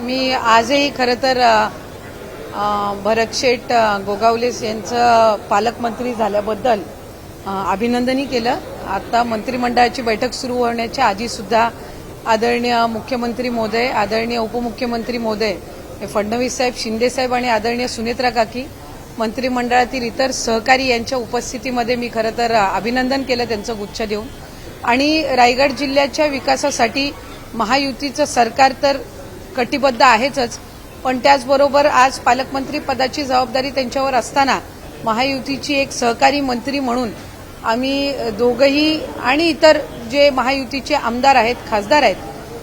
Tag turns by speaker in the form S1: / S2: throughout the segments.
S1: मी आजही खरं तर भरतशेठ गोगावले यांचं पालकमंत्री झाल्याबद्दल अभिनंदनही केलं। आता मंत्रिमंडळाची बैठक सुरू होण्याच्या आधी सुद्धा आदरणीय मुख्यमंत्री महोदय, आदरणीय उपमुख्यमंत्री महोदय फडणवीस साहेब, शिंदे साहेब आणि आदरणीय सुनेत्रा काकी, मंत्रिमंडळातील इतर सहकारी यांच्या उपस्थितीमध्ये मी खरं तर अभिनंदन केलं त्यांचं गुच्छ देऊन। आणि रायगड जिल्ह्याच्या विकासासाठी महायुतीचं सरकार तर कटिबद्ध आहेच, पण त्याचबरोबर आज पालकमंत्री पदाची जबाबदारी त्यांच्यावर असताना महायुतीची एक सहकारी मंत्री म्हणून आम्ही दोघंही आणि इतर जे महायुतीचे आमदार आहेत, खासदार आहेत,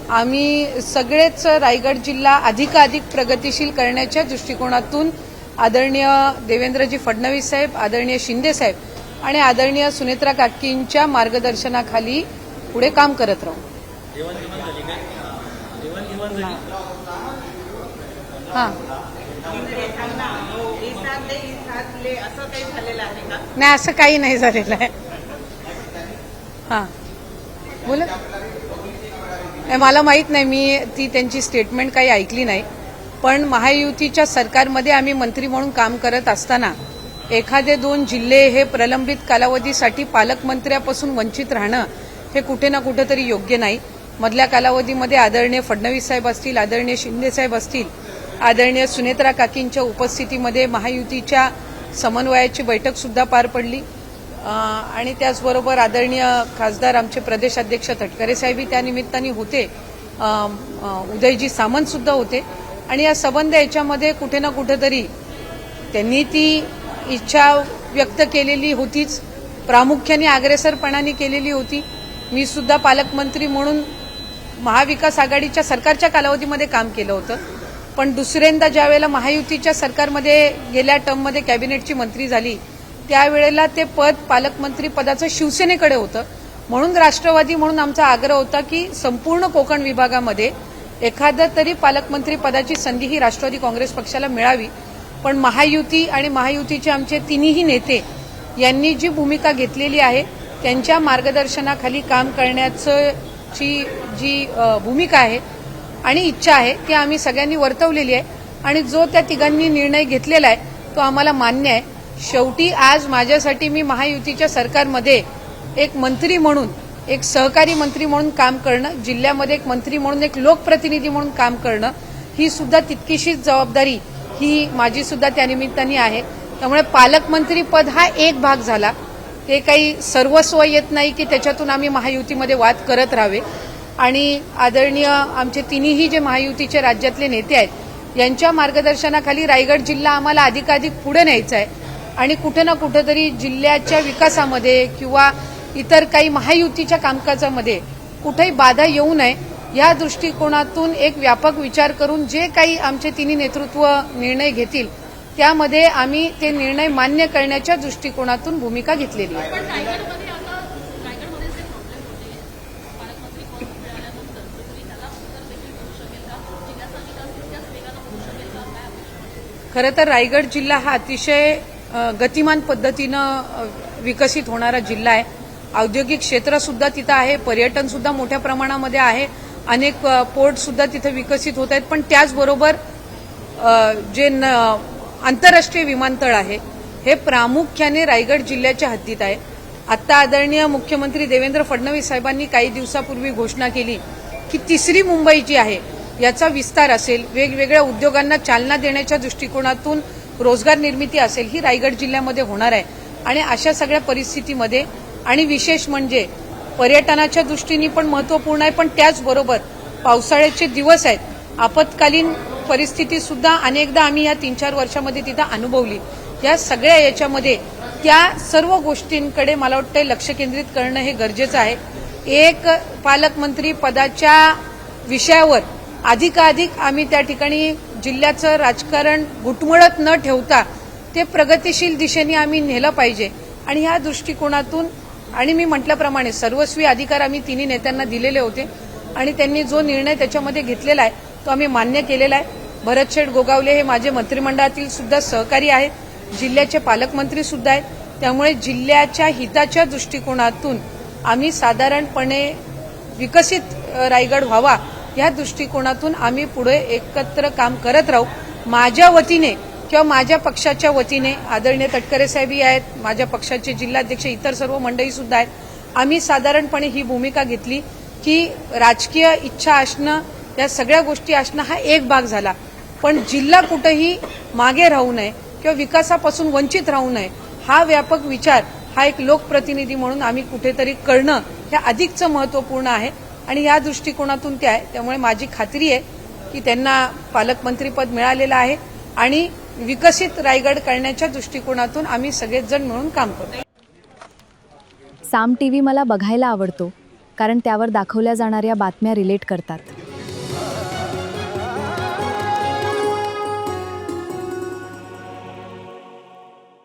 S1: आम्ही सगळेच रायगड जिल्हा अधिकाधिक प्रगतिशील करण्याच्या दृष्टिकोनातून आदरणीय देवेंद्रजी फडणवीस साहेब, आदरणीय शिंदे साहेब आणि आदरणीय सुनेत्रा काकींच्या मार्गदर्शनाखाली पुढे काम करत राहू। हां, नाही असं काही नाही झालेलं आहे। हां, बोला। मला माहित नाही, मी ती त्यांची स्टेटमेंट काही ऐकली नाही, पण महायुतीच्या सरकारमध्ये आम्ही मंत्री म्हणून काम करत असताना एखादे 2 जिल्हे हे प्रलंबित कालावधीसाठी पालकमंत्र्यापासून वंचित राहणं हे कुठे ना कुठेतरी योग्य नाही। मधल्या कालावधीमध्ये आदरणीय फडणवीस साहेब असतील, आदरणीय शिंदे साहेब असतील, आदरणीय सुनेत्रा काकींच्या उपस्थितीमध्ये महायुतीच्या समन्वयाची बैठक सुद्धा पार पडली आणि त्याचबरोबर आदरणीय खासदार आमचे प्रदेशाध्यक्ष तटकरे साहेबही त्या निमित्ताने होते, उदयजी सामंत सुद्धा होते आणि या संबंध याच्यामध्ये कुठे ना कुठेतरी त्यांनी ती इच्छा व्यक्त केलेली होतीच, प्रामुख्याने अग्रेसरपणाने केलेली होती। मी सुद्धा पालकमंत्री म्हणून महाविकास आघाडीच्या सरकारच्या कालावधीमध्ये काम केलं होतं, पण दुसऱ्यांदा ज्यावेळेला महायुतीच्या सरकारमध्ये गेल्या टर्ममध्ये कॅबिनेटची मंत्री झाली त्यावेळेला ते पद पालकमंत्री पदाचं शिवसेनेकडे होतं, म्हणून राष्ट्रवादी म्हणून आमचा आग्रह होता की संपूर्ण कोकण विभागामध्ये एखादा तरी पालकमंत्री पदाची संधी ही राष्ट्रवादी काँग्रेस पक्षाला मिळावी। पण महायुती आणि महायुतीचे आमचे तिन्ही नेते यांनी जी भूमिका घेतलेली आहे त्यांच्या मार्गदर्शनाखाली काम करण्याची जी भूमिका आहे आणि इच्छा आहे ती आम्ही सगळ्यांनी वर्तवलेली आहे आणि जो त्या तिघांनी निर्णय घेतलेला आहे तो आम्हाला मान्य आहे। शेवटी आज माझ्यासाठी मी महायुतीच्या सरकारमध्ये एक मंत्री म्हणून, एक सहकारी मंत्री म्हणून काम करणं, जिल्ह्यामध्ये एक मंत्री म्हणून, एक लोकप्रतिनिधी म्हणून काम करणं ही सुद्धा तितकीशीच जबाबदारी ही माझी सुद्धा त्यानिमित्ताने आहे। त्यामुळे पालकमंत्री पद हा एक भाग झाला, ते काही सर्वस्व येत नाही की त्याच्यातून आम्ही महायुतीमध्ये वाद करत राहावे आणि आदरणीय आमचे तिन्ही जे महायुतीचे राज्यातले नेते आहेत यांच्या मार्गदर्शनाखाली रायगड जिल्हा आम्हाला अधिकाधिक पुढे न्यायचा आहे आणि कुठे ना कुठेतरी जिल्ह्याच्या विकासामध्ये किंवा इतर काही महायुतीच्या कामकाजामध्ये कुठेही बाधा येऊ नये या दृष्टिकोनातून एक व्यापक विचार करून जे काही आमचे तिन्ही नेतृत्व निर्णय घेतील त्यामध्ये आम्ही ते निर्णय मान्य करण्याच्या दृष्टिकोनातून भूमिका घेतलेली आहे। खरं तर रायगड जिल्हा हा अतिशय गतिमान पद्धतीनं विकसित होणारा जिल्हा आहे। औद्योगिक क्षेत्र सुद्धा तिथं आहे, पर्यटन सुद्धा मोठ्या प्रमाणामध्ये आहे, अनेक पोर्ट सुद्धा तिथे विकसित होत आहेत, पण त्याचबरोबर जे आंतरराष्ट्रीय विमानतळ आहे हे प्रामुख्याने रायगड जिल्ह्याच्या हद्दीत आहे। आता आदरणीय मुख्यमंत्री देवेंद्र फडणवीस साहेबांनी काही दिवसापूर्वी घोषणा केली की 3री मुंबई जी आहे याचा विस्तार असेल, वेगवेगळ्या उद्योगांना चालना देण्याच्या दृष्टिकोनातून रोजगार निर्मिती असेल ही रायगड जिल्ह्यामध्ये होणार आहे आणि अशा सगळ्या परिस्थितीमध्ये आणि विशेष म्हणजे पर्यटनाच्या दृष्टीने पण महत्त्वपूर्ण आहे, पण त्याचबरोबर पावसाळ्याचे दिवस आहेत, आपत्कालीन परिस्थिती सुद्धा अनेकदा आम्ही या 3-4 वर्षामध्ये तिथं अनुभवली। या सगळ्या याच्यामध्ये त्या सर्व गोष्टींकडे मला वाटतं लक्ष केंद्रित करणं हे गरजेचं आहे। एक पालकमंत्री पदाच्या विषयावर अधिकाधिक आम्ही त्या ठिकाणी जिल्ह्याचं राजकारण घुटमळत न ठेवता ते प्रगतिशील दिशेने आम्ही नेलं पाहिजे आणि ह्या दृष्टिकोनातून आणि मी म्हटल्याप्रमाणे सर्वस्वी अधिकार आम्ही तिन्ही नेत्यांना दिलेले होते आणि त्यांनी जो निर्णय त्याच्यामध्ये घेतलेला आहे तो आम्ही मान्य केलेला आहे। भरतशेठ गोगावले हे माझे मंत्रिमंडळातील सुद्धा सहकारी आहेत, जिल्ह्याचे पालकमंत्री सुद्धा आहेत, त्यामुळे जिल्ह्याच्या हिताच्या दृष्टिकोनातून आम्ही साधारणपणे विकसित रायगड व्हावा या दृष्टिकोनातून आम्ही पुढे एकत्र काम करत राहू. माझ्या वतीने किंवा माझ्या पक्षाच्या वतीने आदरणीय तटकरे साहेबही आहेत, माझ्या पक्षाचे जिल्हाध्यक्ष, इतर सर्व मंडळी सुद्धा आहेत. आम्ही साधारणपणे ही भूमिका घेतली की राजकीय इच्छा असणं, या सगळ्या गोष्टी असणं हा एक भाग झाला, पण जिल्हा कुठेही मागे राहू नये किंवा विकासापासून वंचित राहू नये हा व्यापक विचार हा एक लोकप्रतिनिधी म्हणून आम्ही कुठेतरी करणं हे अधिकचं महत्त्वपूर्ण आहे आणि या दृष्टिकोनातून ते आहे. त्यामुळे माझी खात्री आहे की त्यांना पालकमंत्रीपद मिळालेलं आहे आणि विकसित रायगड करण्याच्या दृष्टिकोनातून आम्ही सगळेच जण मिळून काम करू.
S2: साम टीव्ही मला बघायला आवडतो कारण त्यावर दाखवल्या जाणाऱ्या बातम्या रिलेट करतात.